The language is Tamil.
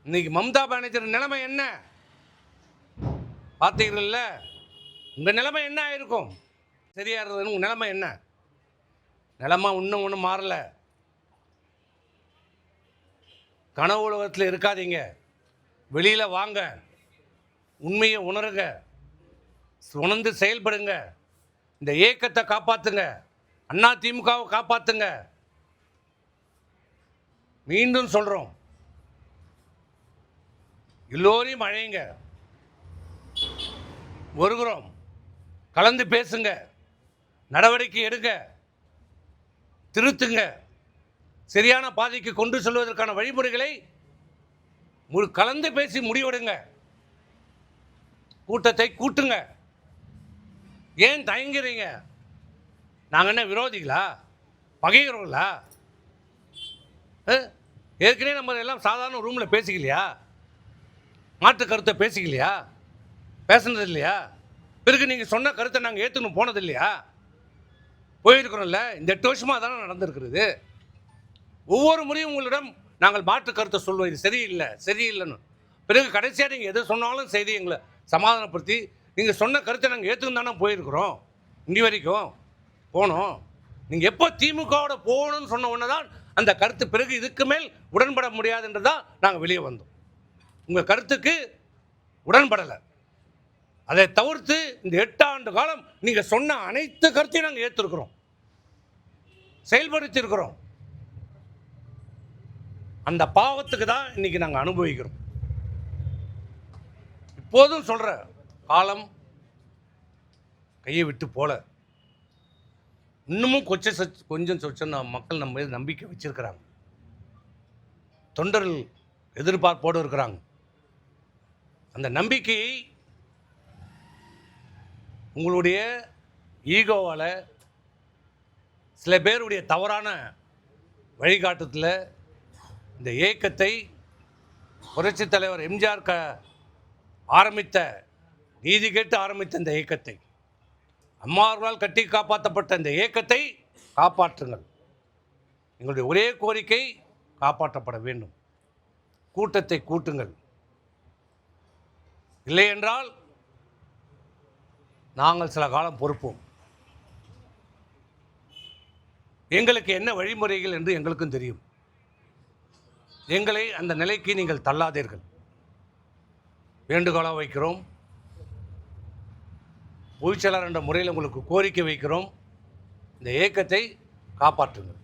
இன்னைக்கு மம்தா பானர்ஜி நிலைமை என்ன பார்த்தீங்கல்ல? உங்கள் நிலைமை என்ன ஆயிருக்கும்? சரியா இருந்ததுன்னு உங்கள் நிலைமை என்ன? நிலைமை இன்னும் ஒன்றும் மாறலை. கனவு உலகத்தில் இருக்காதீங்க, வெளியில் வாங்க, உண்மையை உணருங்க, உணர்ந்து செயல்படுங்க, இந்த இயக்கத்தை காப்பாற்றுங்க, அண்ணா திமுகவை காப்பாற்றுங்க. மீண்டும் சொல்கிறோம், எல்லோரையும் அழைங்க, வருகிறோம், கலந்து பேசுங்க, நடவடிக்கை எடுங்க, திருத்துங்க, சரியான பாதைக்கு கொண்டு செல்வதற்கான வழிமுறைகளை கலந்து பேசி முடிவெடுங்க. கூட்டத்தை கூட்டுங்க. ஏன் தயங்குறீங்க? நாங்கள் என்ன விரோதிகளா, பகைகிறவங்களா? ஏற்கனவே நம்ம எல்லாம் சாதாரண ரூமில் பேசிக்கலையா? மாற்று கருத்தை பேசிக்கலையா? பேசுனது இல்லையா? பிறகு நீங்கள் சொன்ன கருத்தை நாங்கள் ஏற்றுக்கணும் போனது இல்லையா? போயிருக்கிறோம்ல. இந்த 8 வருஷமாக தானே நடந்திருக்கிறது. ஒவ்வொரு முறையும் உங்களிடம் நாங்கள் மாற்று கருத்தை சொல்லுவோம், இது சரியில்லை சரியில்லைன்னு. பிறகு கடைசியாக நீங்கள் எது சொன்னாலும் செய்தி எங்களை சமாதானப்படுத்தி நீங்கள் சொன்ன கருத்தை நாங்கள் ஏற்றுன்னு தானே போயிருக்கிறோம். இங்கே வரைக்கும் போனோம். நீங்கள் எப்போ திமுகவோட போகணும்னு சொன்ன உடனே தான் அந்த கருத்து, பிறகு இதுக்கு மேல் உடன்பட முடியாதுன்றதான் நாங்கள் வெளியே வந்தோம். உங்கள் கருத்துக்கு உடன்படலை. அதை தவிர்த்து இந்த 8 ஆண்டு காலம் நீங்கள் சொன்ன அனைத்து கருத்தையும் நாங்கள் ஏற்றிருக்கிறோம், செயல்படுத்தியிருக்கிறோம். அந்த பாவத்துக்கு தான் இன்னைக்கு நாங்கள் அனுபவிக்கிறோம். இப்போதும் சொல்கிற காலம் கையை விட்டு போல. இன்னமும் கொஞ்சம் சொச்சம் மக்கள் நம்ம மீது நம்பிக்கை வச்சிருக்கிறாங்க. தொண்டர்கள் எதிர்பார்ப்போடு இருக்கிறாங்க. அந்த நம்பிக்கையை உங்களுடைய ஈகோவால், சில பேருடைய தவறான வழிகாட்டுதல், இந்த இயக்கத்தை புரட்சித் தலைவர் எம்ஜிஆர் ஆரம்பித்த, நீதி கேட்டு ஆரம்பித்த இந்த இயக்கத்தை, அம்மாவர்களால் கட்டி காப்பாற்றப்பட்ட இந்த இயக்கத்தை காப்பாற்றுங்கள். எங்களுடைய ஒரே கோரிக்கை காப்பாற்றப்பட வேண்டும். கூட்டத்தை கூட்டுங்கள். இல்லை என்றால் நாங்கள் சில காலம் பொறுப்போம். எங்களுக்கு என்ன வழிமுறைகள் என்று எங்களுக்கும் தெரியும். எங்களை அந்த நிலைக்கு நீங்கள் தள்ளாதீர்கள். வேண்டுகோளாக வைக்கிறோம். பொதுச்செயலாளர் என்ற முறையில் உங்களுக்கு கோரிக்கை வைக்கிறோம். இந்த இயக்கத்தை காப்பாற்றுங்கள்.